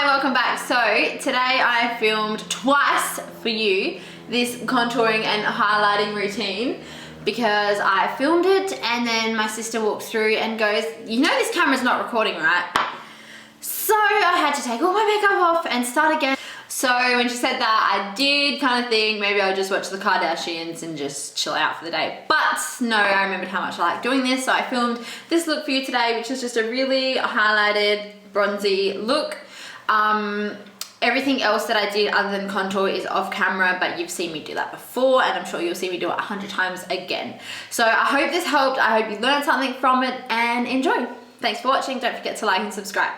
Hi, welcome back. So today I filmed twice for you this contouring and highlighting routine because I filmed it and then my sister walks through and goes, you know this camera's not recording, right? So I had to take all my makeup off and start again. So when she said that, I did kind of think maybe I'll just watch the Kardashians and just chill out for the day. But no, I remembered how much I like doing this. So I filmed this look for you today, which is just a really highlighted, bronzy look. Everything else that I did other than contour is off camera, but you've seen me do that before and I'm sure you'll see me do it 100 times again. So I hope this helped. I hope you learned something from it and enjoy. Thanks for watching. Don't forget to like and subscribe.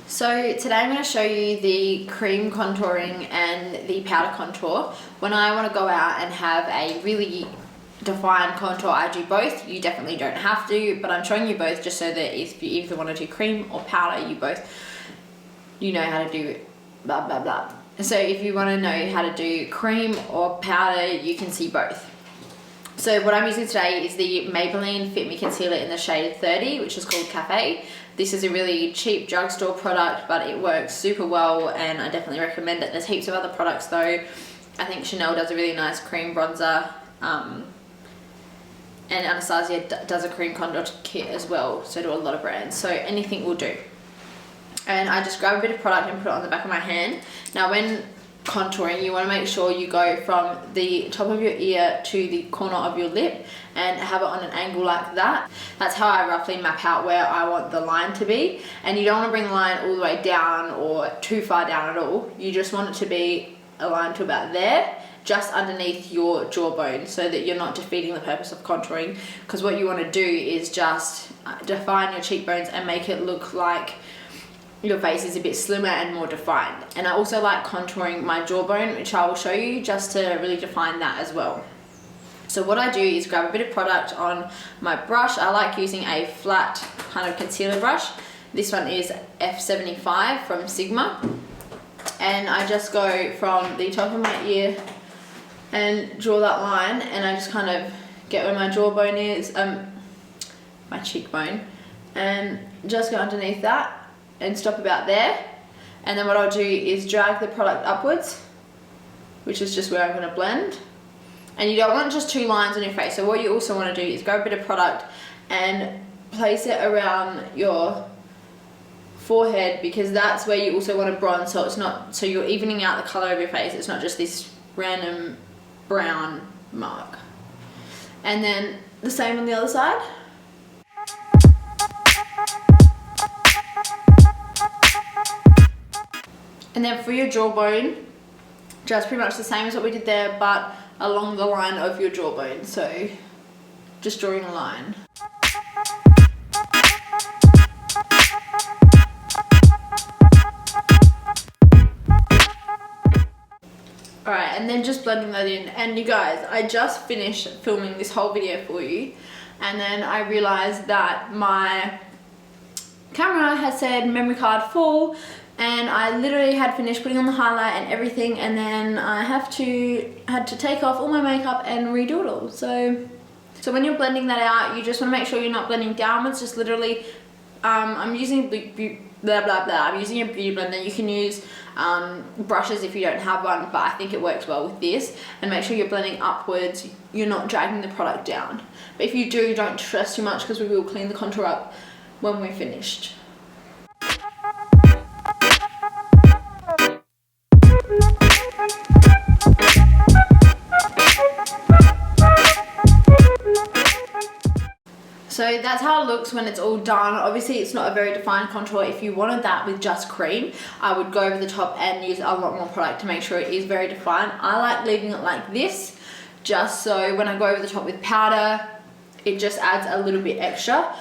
So today I'm going to show you the cream contouring and the powder contour. When I want to go out and have a really defined contour, I do both. You definitely don't have to, but I'm showing you both just so that if you either want to do cream or powder, you know how to do blah blah blah. So if you want to know how to do cream or powder, you can see both. So what I'm using today is the Maybelline Fit Me Concealer in the shade 30, which is called Cafe. This is a really cheap drugstore product, but it works super well and I definitely recommend it. There's heaps of other products though. I think Chanel does a really nice cream bronzer, and Anastasia does a cream contour kit as well, so do a lot of brands. So anything will do. And I just grab a bit of product and put it on the back of my hand. Now when contouring, you want to make sure you go from the top of your ear to the corner of your lip and have it on an angle like that. That's how I roughly map out where I want the line to be. And you don't want to bring the line all the way down or too far down at all. You just want it to be aligned to about there, just underneath your jawbone, so that you're not defeating the purpose of contouring. Because what you want to do is just define your cheekbones and make it look like your face is a bit slimmer and more defined. And I also like contouring my jawbone, which I will show you, just to really define that as well. So what I do is grab a bit of product on my brush. I like using a flat kind of concealer brush. This one is F75 from Sigma. And I just go from the top of my ear and draw that line, and I just kind of get where my jawbone is, my cheekbone, and just go underneath that and stop about there. And then what I'll do is drag the product upwards, which is just where I'm going to blend. And you don't want just two lines on your face, so what you also want to do is grab a bit of product and place it around your forehead, because that's where you also want to bronze, so it's not, so you're evening out the color of your face. It's not just this random brown mark. And then the same on the other side. And then for your jawbone, just pretty much the same as what we did there, but along the line of your jawbone. So just drawing a line. Alright, and then just blending that in. And you guys, I just finished filming this whole video for you, and then I realized that my camera had said memory card full, and I literally had finished putting on the highlight and everything, and then I had to take off all my makeup and redo it all. So when you're blending that out, you just want to make sure you're not blending downwards. Just literally, I'm using I'm using a beauty blender. You can use brushes if you don't have one, but I think it works well with this. And make sure you're blending upwards. You're not dragging the product down. But if you do, don't stress too much, because we will clean the contour up when we're finished. So that's how it looks when it's all done. Obviously it's not a very defined contour. If you wanted that with just cream, I would go over the top and use a lot more product to make sure it is very defined. I like leaving it like this, just so when I go over the top with powder, it just adds a little bit extra.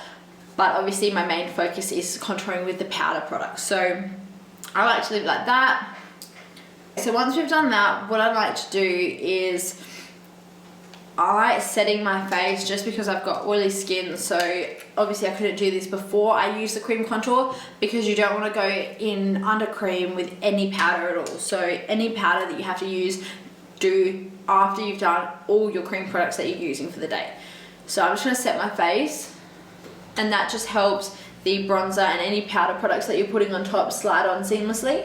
But obviously my main focus is contouring with the powder product. So I like to leave it like that. So once we've done that, what I like to do is I like setting my face, just because I've got oily skin, so obviously I couldn't do this before I use the cream contour, because you don't want to go in under cream with any powder at all. So any powder that you have to use, do after you've done all your cream products that you're using for the day. So I'm just going to set my face, and that just helps the bronzer and any powder products that you're putting on top slide on seamlessly.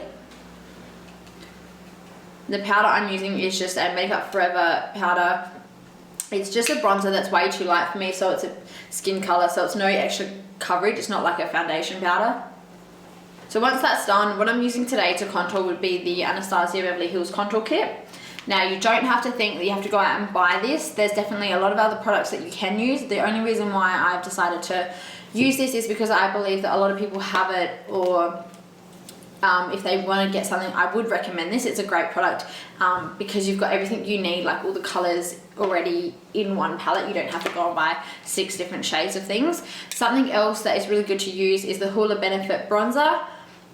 The powder I'm using is just a Makeup Forever powder. It's just a bronzer that's way too light for me, so it's a skin color, so it's no extra coverage. It's not like a foundation powder. So once that's done, what I'm using today to contour would be the Anastasia Beverly Hills Contour Kit. Now, you don't have to think that you have to go out and buy this. There's definitely a lot of other products that you can use. The only reason why I've decided to use this is because I believe that a lot of people have it, or if they want to get something, I would recommend this. It's a great product because you've got everything you need, like all the colors already in one palette. You don't have to go and buy 6 different shades of things. Something else that is really good to use is the Hoola Benefit Bronzer,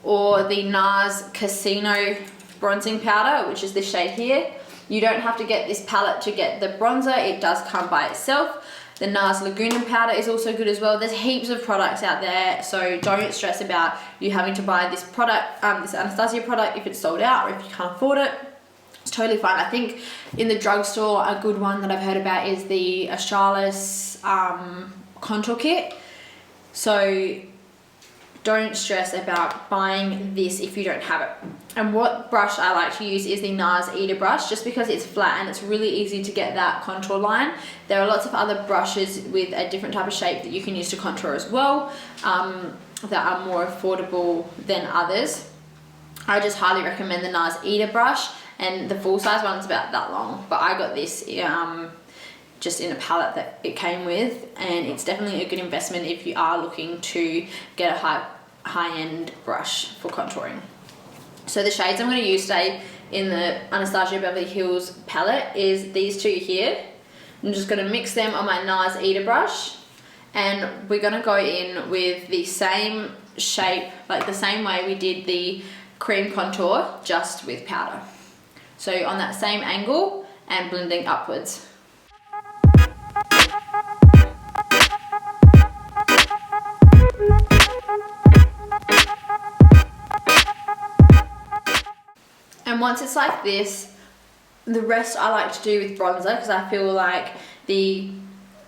or the NARS Casino Bronzing Powder, which is this shade here. You don't have to get this palette to get the bronzer. It does come by itself. The NARS Laguna powder is also good as well. There's heaps of products out there, so don't stress about you having to buy this product, this Anastasia product, if it's sold out or if you can't afford it. It's totally fine. I think in the drugstore, a good one that I've heard about is the Australis Contor Kit. So don't stress about buying this if you don't have it. And what brush I like to use is the NARS Eater brush, just because it's flat and it's really easy to get that contour line. There are lots of other brushes with a different type of shape that you can use to contour as well, that are more affordable than others. I just highly recommend the NARS Eater brush, and the full size one's about that long, but I got this just in a palette that it came with, and it's definitely a good investment if you are looking to get a high-end brush for contouring. So the shades I'm going to use today in the Anastasia Beverly Hills palette is these 2 here. I'm just going to mix them on my NARS Eater brush, and we're going to go in with the same shape, like the same way we did the cream contour, just with powder. So on that same angle and blending upwards. And once it's like this, the rest I like to do with bronzer, because I feel like the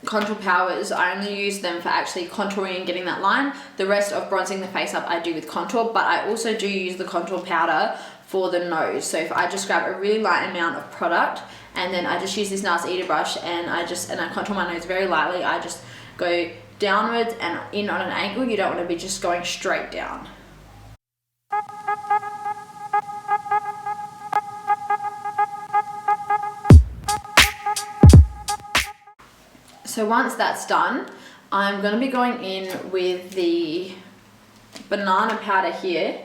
contour powders, I only use them for actually contouring and getting that line. The rest of bronzing the face up I do with contour, but I also do use the contour powder for the nose. So if I just grab a really light amount of product, and then I just use this NARS Eater brush, and I contour my nose very lightly. I just go downwards and in on an angle. You don't want to be just going straight down. So once that's done, I'm going to be going in with the banana powder here,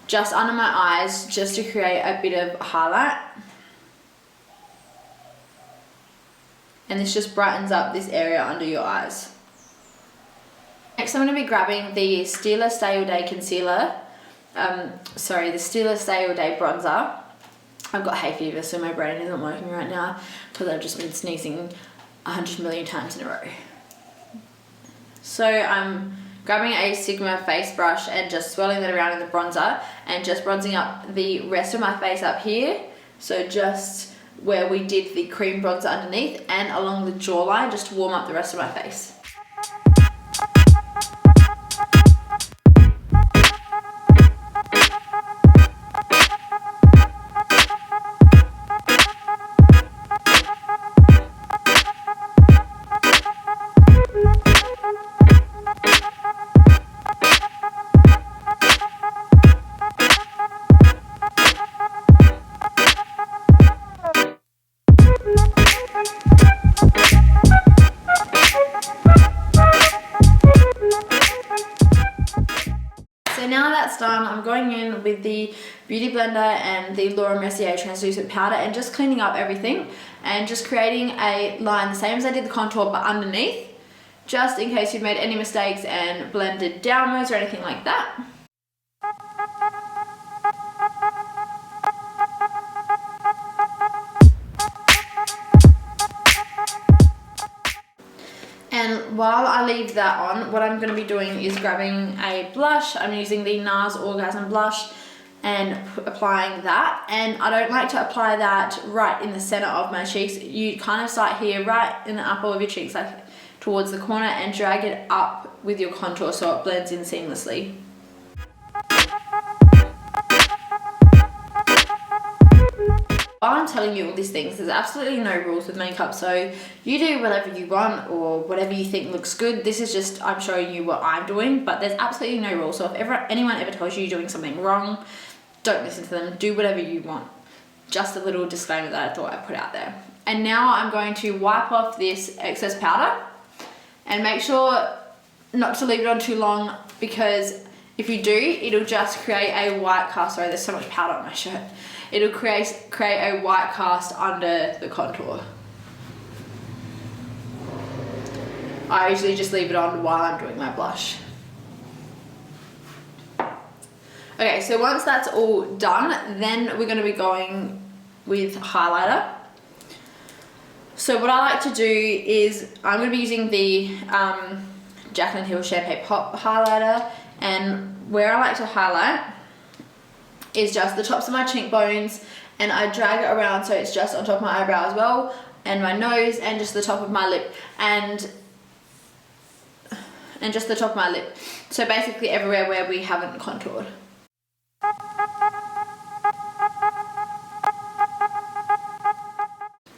just under my eyes, just to create a bit of highlight. And this just brightens up this area under your eyes. Next, I'm going to be grabbing the Stila Stay All Day Concealer, the Stila Stay All Day Bronzer. I've got hay fever, so my brain isn't working right now because I've just been sneezing 100 million times in a row. So I'm grabbing a Sigma face brush and just swirling that around in the bronzer and just bronzing up the rest of my face up here. So just where we did the cream bronzer underneath and along the jawline, just to warm up the rest of my face. Now that's done, I'm going in with the Beauty Blender and the Laura Mercier translucent powder and just cleaning up everything and just creating a line the same as I did the contour but underneath, just in case you've made any mistakes and blended downwards or anything like that. And while I leave that on, what I'm going to be doing is grabbing a blush. I'm using the NARS Orgasm blush, and applying that. And I don't like to apply that right in the center of my cheeks. You kind of start here, right in the upper of your cheeks, like towards the corner, and drag it up with your contour so it blends in seamlessly. While I'm telling you all these things, there's absolutely no rules with makeup, so you do whatever you want or whatever you think looks good. This is just, I'm showing you what I'm doing, but there's absolutely no rules. So if anyone ever tells you you're doing something wrong, don't listen to them. Do whatever you want. Just a little disclaimer that I thought I'd put out there. And now I'm going to wipe off this excess powder and make sure not to leave it on too long, because if you do, it'll just create a white cast. Sorry, there's so much powder on my shirt. It'll create a white cast under the contour. I usually just leave it on while I'm doing my blush. Okay, so once that's all done, then we're going to be going with highlighter. So what I like to do is I'm going to be using the Jaclyn Hill Champagne Pop highlighter, and where I like to highlight is just the tops of my cheekbones, and I drag it around so it's just on top of my eyebrow as well, and my nose, and just the top of my lip, and just the top of my lip. So basically everywhere where we haven't contoured.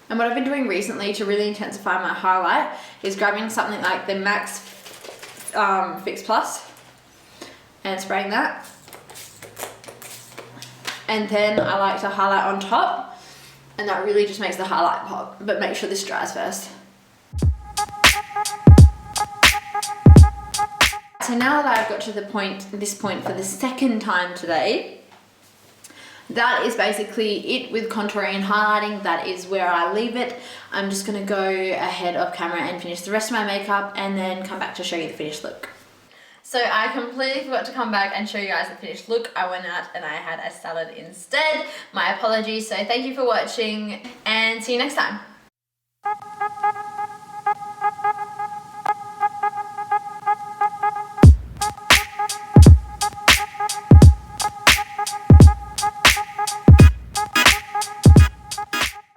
And what I've been doing recently to really intensify my highlight is grabbing something like the MAC Fix Plus and spraying that. And then I like to highlight on top, and that really just makes the highlight pop, but make sure this dries first. So now that I've got to this point for the second time today, that is basically it with contouring and highlighting. That is where I leave it. I'm just gonna go ahead of camera and finish the rest of my makeup, and then come back to show you the finished look. So I completely forgot to come back and show you guys the finished look. I went out and I had a salad instead. My apologies. So thank you for watching, and see you next time.